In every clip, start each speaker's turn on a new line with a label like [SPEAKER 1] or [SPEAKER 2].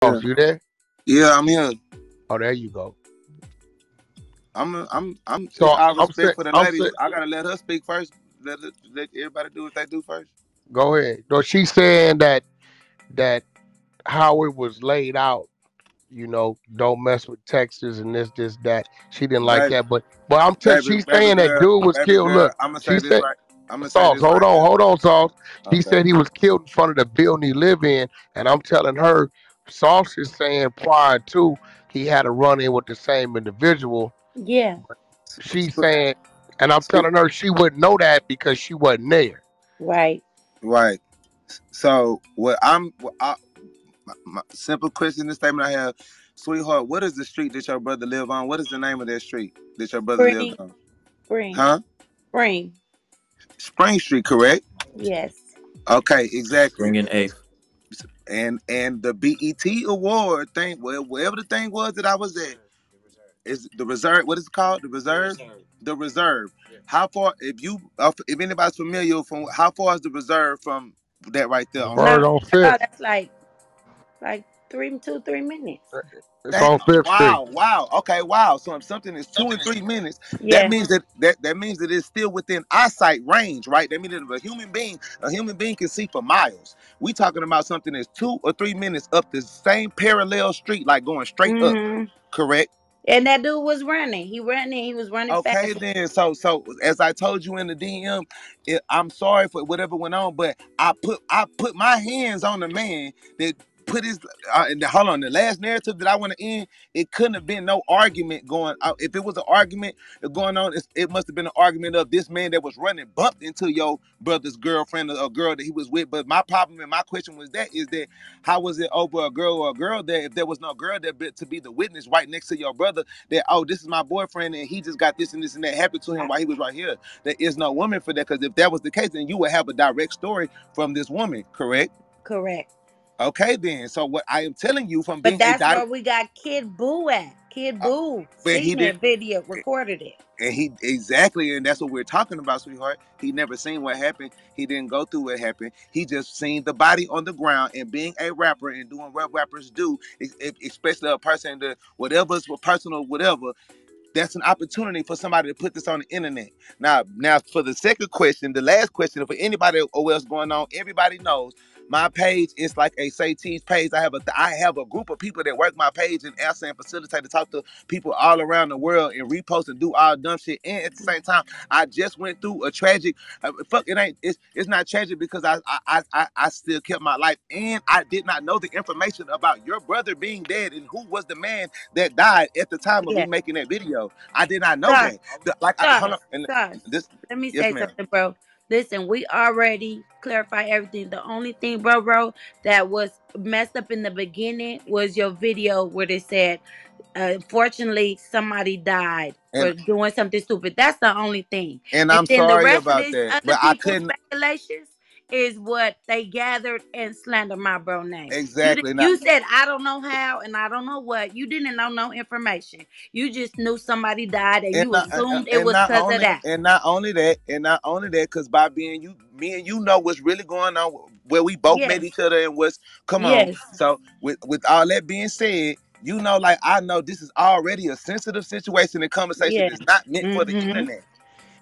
[SPEAKER 1] Yeah,
[SPEAKER 2] Sauce, you there?
[SPEAKER 1] yeah, I'm here.
[SPEAKER 2] Oh, there you go.
[SPEAKER 1] I'm.
[SPEAKER 2] So
[SPEAKER 1] It's all
[SPEAKER 2] I'm saying,
[SPEAKER 1] respect for the
[SPEAKER 2] I'm
[SPEAKER 1] lady.
[SPEAKER 2] saying,
[SPEAKER 1] I gotta let her speak first. Let everybody do what they do first.
[SPEAKER 2] go ahead. No, she's saying that how it was laid out, don't mess with Texas and this, that. She didn't like
[SPEAKER 1] Baby,
[SPEAKER 2] that, but I'm telling,
[SPEAKER 1] baby,
[SPEAKER 2] she's saying that dude was
[SPEAKER 1] baby
[SPEAKER 2] killed.
[SPEAKER 1] girl.
[SPEAKER 2] Look,
[SPEAKER 1] I'm gonna
[SPEAKER 2] she
[SPEAKER 1] say this
[SPEAKER 2] said,
[SPEAKER 1] right. I'm gonna say
[SPEAKER 2] Sauce,
[SPEAKER 1] this right here.
[SPEAKER 2] hold on, Sauce. She
[SPEAKER 1] Okay.
[SPEAKER 2] said he was killed in front of the building he live in, and I'm telling her, Sauce is saying prior to he had a run in with the same individual.
[SPEAKER 3] Yeah.
[SPEAKER 2] She's saying, and I'm
[SPEAKER 1] See,
[SPEAKER 2] telling her she wouldn't know that because she wasn't there.
[SPEAKER 3] Right.
[SPEAKER 1] right. So my simple question and statement I have, sweetheart. What is the street that your brother live on? What is the name of that street that your brother lived
[SPEAKER 3] Spring.
[SPEAKER 1] on?
[SPEAKER 3] Spring.
[SPEAKER 1] Huh?
[SPEAKER 3] Spring.
[SPEAKER 1] Spring Street, correct?
[SPEAKER 3] Yes.
[SPEAKER 1] Okay, exactly.
[SPEAKER 4] Bring in eighth.
[SPEAKER 1] And the BET award thing, well, wherever the thing was that I was at, is the reserve. What is it called? The reserve. The reserve. How far? If anybody's familiar, from how far is the reserve from that right there on
[SPEAKER 3] No,
[SPEAKER 2] Word
[SPEAKER 1] Spring?
[SPEAKER 2] on
[SPEAKER 3] no,
[SPEAKER 2] Fifth.
[SPEAKER 3] that's like 3 minutes.
[SPEAKER 2] It's
[SPEAKER 1] That
[SPEAKER 2] on Fifth Street.
[SPEAKER 1] wow. Okay, wow. So if something is 2 and 3 minutes, that
[SPEAKER 3] Yeah.
[SPEAKER 1] means that means that it's still within eyesight range, right? That means that a human being can see for miles. We talking about something that's 2 or 3 minutes up the same parallel street, like going straight up.
[SPEAKER 3] Hmm.
[SPEAKER 1] Correct.
[SPEAKER 3] And that dude was running. He running. He was running
[SPEAKER 1] Okay,
[SPEAKER 3] fast.
[SPEAKER 1] then. So as I told you in the DM, I'm sorry for whatever went on, but I put my hands on the man that put his. Hold on, the last narrative that I want to end, it couldn't have been no argument going. If it was an argument going on, it must have been an argument of this man that was running bumped into your brother's girlfriend or a girl that he was with. But my problem and my question was that is that how was it over a girl or a girl there if there was no girl there to be the witness right next to your brother? That, oh, this is my boyfriend and he just got this and that happened to him while he was right here. There is no woman for that, because if that was the case, then you would have a direct story from this woman, correct?
[SPEAKER 3] Correct.
[SPEAKER 1] Okay, then. So what I am telling you from
[SPEAKER 3] But
[SPEAKER 1] being a
[SPEAKER 3] that's
[SPEAKER 1] direct,
[SPEAKER 3] where we got Kid Boo at. Kid Boo
[SPEAKER 1] but
[SPEAKER 3] seen
[SPEAKER 1] he did,
[SPEAKER 3] that video, recorded it.
[SPEAKER 1] and he exactly, and that's what we're talking about, sweetheart. He never seen what happened. He didn't go through what happened. He just seen the body on the ground, and being a rapper and doing what rappers do, especially a person that whatever's personal, whatever, that's an opportunity for somebody to put this on the internet. Now for the second question, the last question, for anybody else going on, everybody knows my page is like a Say T's page. I have a group of people that work my page and answer and facilitate to talk to people all around the world and repost and do all dumb shit. And at the same time, I just went through a tragic. Fuck, it's not tragic because I still kept my life, and I did not know the information about your brother being dead and who was the man that died at the time of me
[SPEAKER 3] Yeah.
[SPEAKER 1] making that video. I did not know
[SPEAKER 3] Sorry.
[SPEAKER 1] that. Hold on.
[SPEAKER 3] Sorry.
[SPEAKER 1] And
[SPEAKER 3] Sorry.
[SPEAKER 1] this,
[SPEAKER 3] Let me
[SPEAKER 1] yes,
[SPEAKER 3] say
[SPEAKER 1] ma'am.
[SPEAKER 3] something, bro. Listen, we already clarified everything. The only thing, bro, that was messed up in the beginning was your video where they said, unfortunately, somebody died
[SPEAKER 1] And
[SPEAKER 3] for doing something stupid. That's the only thing.
[SPEAKER 1] and
[SPEAKER 3] And
[SPEAKER 1] I'm
[SPEAKER 3] then the
[SPEAKER 1] sorry
[SPEAKER 3] rest of
[SPEAKER 1] about
[SPEAKER 3] these
[SPEAKER 1] that,
[SPEAKER 3] other
[SPEAKER 1] but I
[SPEAKER 3] people's
[SPEAKER 1] couldn't
[SPEAKER 3] speculations is what they gathered and slander my bro name.
[SPEAKER 1] exactly not.
[SPEAKER 3] You said I don't know how and I don't know what. You didn't know no information. You just knew somebody died and
[SPEAKER 1] And
[SPEAKER 3] you
[SPEAKER 1] not,
[SPEAKER 3] assumed it
[SPEAKER 1] and
[SPEAKER 3] was
[SPEAKER 1] not
[SPEAKER 3] because of
[SPEAKER 1] only
[SPEAKER 3] that.
[SPEAKER 1] that, because by being you, me and you know what's really going on, where we both met
[SPEAKER 3] Yes.
[SPEAKER 1] each other and what's come on.
[SPEAKER 3] Yes.
[SPEAKER 1] So with all that being said, like I know this is already a sensitive situation and conversation
[SPEAKER 3] Yeah.
[SPEAKER 1] that's not meant for the
[SPEAKER 3] Mm-hmm.
[SPEAKER 1] internet.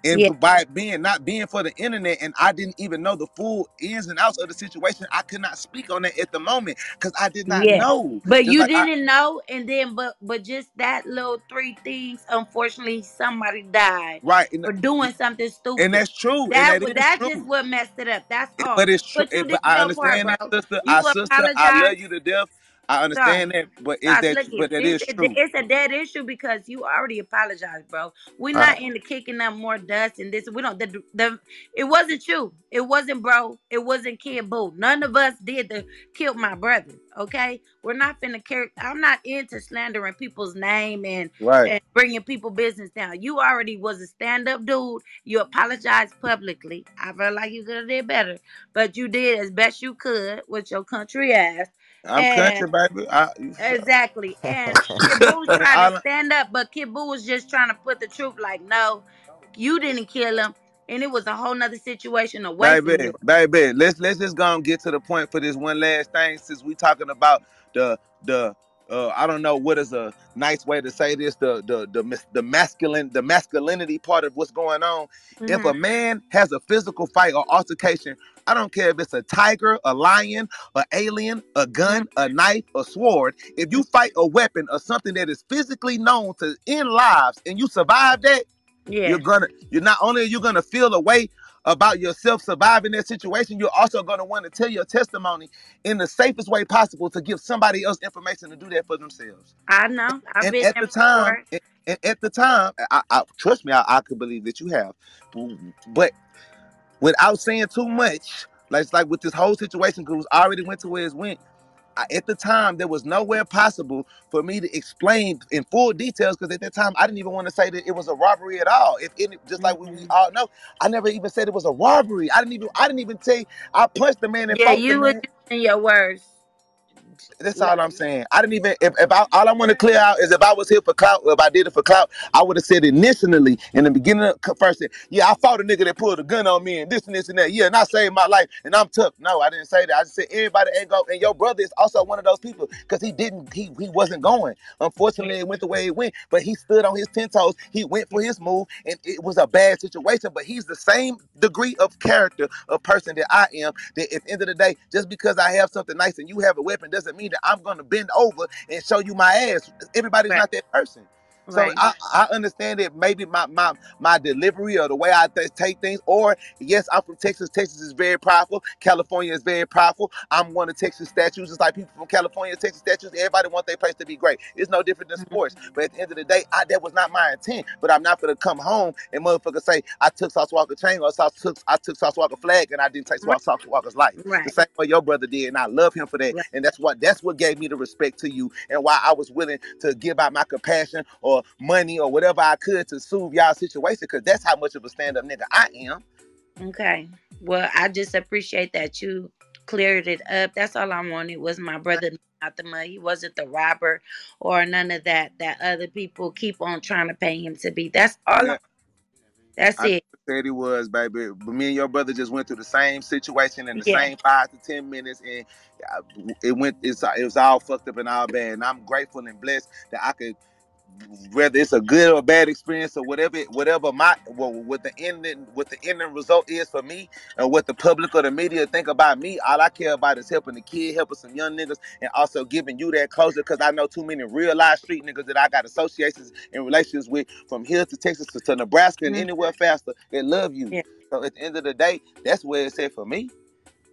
[SPEAKER 1] And
[SPEAKER 3] Yeah.
[SPEAKER 1] by it being not being for the internet, and I didn't even know the full ins and outs of the situation, I could not speak on that at the moment because I did not
[SPEAKER 3] Yeah.
[SPEAKER 1] know.
[SPEAKER 3] But
[SPEAKER 1] Just
[SPEAKER 3] you
[SPEAKER 1] like I
[SPEAKER 3] didn't know, and then but just that little three things, unfortunately, somebody died
[SPEAKER 1] right,
[SPEAKER 3] for doing something
[SPEAKER 1] and
[SPEAKER 3] stupid.
[SPEAKER 1] that's true, and
[SPEAKER 3] That
[SPEAKER 1] that is
[SPEAKER 3] that's just
[SPEAKER 1] true.
[SPEAKER 3] what messed it up. That's all.
[SPEAKER 1] But it's true.
[SPEAKER 3] But you
[SPEAKER 1] But
[SPEAKER 3] did
[SPEAKER 1] I
[SPEAKER 3] your part,
[SPEAKER 1] understand
[SPEAKER 3] bro.
[SPEAKER 1] that, sister.
[SPEAKER 3] You
[SPEAKER 1] I love
[SPEAKER 3] apologize.
[SPEAKER 1] you to death. I
[SPEAKER 3] Sorry.
[SPEAKER 1] understand that, but
[SPEAKER 3] Stop. Look it.
[SPEAKER 1] but that
[SPEAKER 3] This
[SPEAKER 1] is true.
[SPEAKER 3] it's a dead issue because you already apologized, bro. We're
[SPEAKER 2] Uh,
[SPEAKER 3] not into kicking up more dust and this. We don't. It wasn't you. It wasn't bro. It wasn't Kid Boo. None of us did the kill my brother. Okay, we're not finna care. I'm not into slandering people's name
[SPEAKER 1] Right.
[SPEAKER 3] and bringing people business down. You already was a stand up dude. You apologized publicly. I felt like you could have did better, but you did as best you could with your country ass.
[SPEAKER 1] I'm
[SPEAKER 3] And
[SPEAKER 1] country, baby.
[SPEAKER 3] exactly. And Kid Boo's trying to
[SPEAKER 1] I,
[SPEAKER 3] stand up, but Kid Boo was just trying to put the truth like, no, you didn't kill him. And it was a whole nother situation away from you.
[SPEAKER 1] baby, let's just go and get to the point for this one last thing, since we talking about the the I don't know what is a nice way to say this, the masculinity part of what's going on. If
[SPEAKER 3] Mm-hmm.
[SPEAKER 1] a man has a physical fight or altercation, I don't care if it's a tiger, a lion, an alien, a
[SPEAKER 3] Mm-hmm.
[SPEAKER 1] gun, a knife, a sword. If you fight a weapon or something that is physically known to end lives and you survive that,
[SPEAKER 3] Yeah.
[SPEAKER 1] you're not only are you gonna feel a way about yourself surviving that situation, you're also gonna want to tell your testimony in the safest way possible to give somebody else information to do that for themselves.
[SPEAKER 3] I know. I've
[SPEAKER 1] And
[SPEAKER 3] been
[SPEAKER 1] at
[SPEAKER 3] there
[SPEAKER 1] the time,
[SPEAKER 3] before.
[SPEAKER 1] I trust me, I could believe that you have. But without saying too much, like it's like with this whole situation, because I already went to where it went. At the time, there was nowhere possible for me to explain in full details because at that time I didn't even want to say that it was a robbery at all. If any, just like we
[SPEAKER 3] Mm-hmm.
[SPEAKER 1] all know, I never even said it was a robbery. I didn't even say I punched the man and
[SPEAKER 3] Yeah,
[SPEAKER 1] fought the
[SPEAKER 3] you were
[SPEAKER 1] man.
[SPEAKER 3] using your words.
[SPEAKER 1] That's
[SPEAKER 3] Like,
[SPEAKER 1] all I'm saying. I didn't even if I all I want to clear out is if I was here for clout, or if I did it for clout, I would have said initially in the beginning of first, yeah, I fought a nigga that pulled a gun on me and this and that. Yeah, and I saved my life and I'm tough. No, I didn't say that. I just said everybody ain't go. And your brother is also one of those people because he wasn't going. Unfortunately, it went the way it went, but he stood on his 10 toes. He went for his move, and it was a bad situation. But he's the same degree of character of person that I am. That at the end of the day, just because I have something nice and you have a weapon doesn't mean that I'm gonna bend over and show you my ass. Everybody's
[SPEAKER 3] right,
[SPEAKER 1] not that person. So
[SPEAKER 3] right,
[SPEAKER 1] I understand that maybe my delivery or the way I take things, or yes, I'm from Texas. Texas is very powerful. California is very powerful. I'm one of Texas statues. It's like people from California, Texas statues. Everybody wants their place to be great. It's no different than
[SPEAKER 3] mhm,
[SPEAKER 1] sports. But at the end of the day, that was not my intent. But I'm not gonna come home and motherfucker say I took Sauce Walker chain or I took Sauce Walker flag and I didn't take
[SPEAKER 3] right,
[SPEAKER 1] Sauce Walker's life. The
[SPEAKER 3] right,
[SPEAKER 1] same way your brother did, and I love him for that.
[SPEAKER 3] right.
[SPEAKER 1] And that's what gave me the respect to you, and why I was willing to give out my compassion or money or whatever I could to soothe y'all situation, because that's how much of a stand-up nigga I am.
[SPEAKER 3] Okay. Well, I just appreciate that you cleared it up. That's all I wanted was my brother out the mud. He wasn't the robber or none of that that other people keep on trying to pay him to be. That's all.
[SPEAKER 1] Yeah,
[SPEAKER 3] That's
[SPEAKER 1] I
[SPEAKER 3] it.
[SPEAKER 1] said he was, baby. But me and your brother just went through the same situation in the
[SPEAKER 3] Yeah.
[SPEAKER 1] same 5 to 10 minutes, and it was all fucked up and all bad. And I'm grateful and blessed that I could, whether it's a good or bad experience or whatever what the ending result is for me, and what the public or the media think about me, all I care about is helping the kid, helping some young niggas, and also giving you that closure, because I know too many real life street niggas that I got associations and relations with from here to Texas to Nebraska and
[SPEAKER 3] Mhm.
[SPEAKER 1] anywhere faster that love you.
[SPEAKER 3] Yeah.
[SPEAKER 1] So at the end of the day, that's where it's at for me.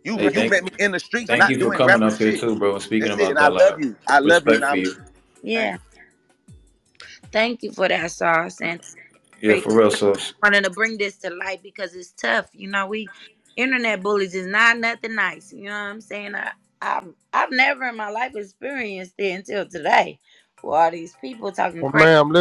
[SPEAKER 4] Hey,
[SPEAKER 1] You
[SPEAKER 4] thank
[SPEAKER 1] met me in the streets,
[SPEAKER 4] thank
[SPEAKER 1] not
[SPEAKER 4] you for
[SPEAKER 1] doing
[SPEAKER 4] coming
[SPEAKER 1] rapper
[SPEAKER 4] up here
[SPEAKER 1] shit.
[SPEAKER 4] too, bro, and speaking
[SPEAKER 1] That's it.
[SPEAKER 4] about
[SPEAKER 1] And I
[SPEAKER 4] that.
[SPEAKER 1] love
[SPEAKER 4] Like,
[SPEAKER 1] you. I love you, and
[SPEAKER 4] respect
[SPEAKER 1] I
[SPEAKER 4] for you.
[SPEAKER 1] thank
[SPEAKER 3] Yeah. Thank you for that sauce and
[SPEAKER 4] Yeah, for real. So
[SPEAKER 3] wanting to bring this to light because it's tough. We internet bullies is not nothing nice. You know what I'm saying? I've never in my life experienced it until today. With all these people talking
[SPEAKER 2] Well,
[SPEAKER 3] crazy.
[SPEAKER 2] ma'am,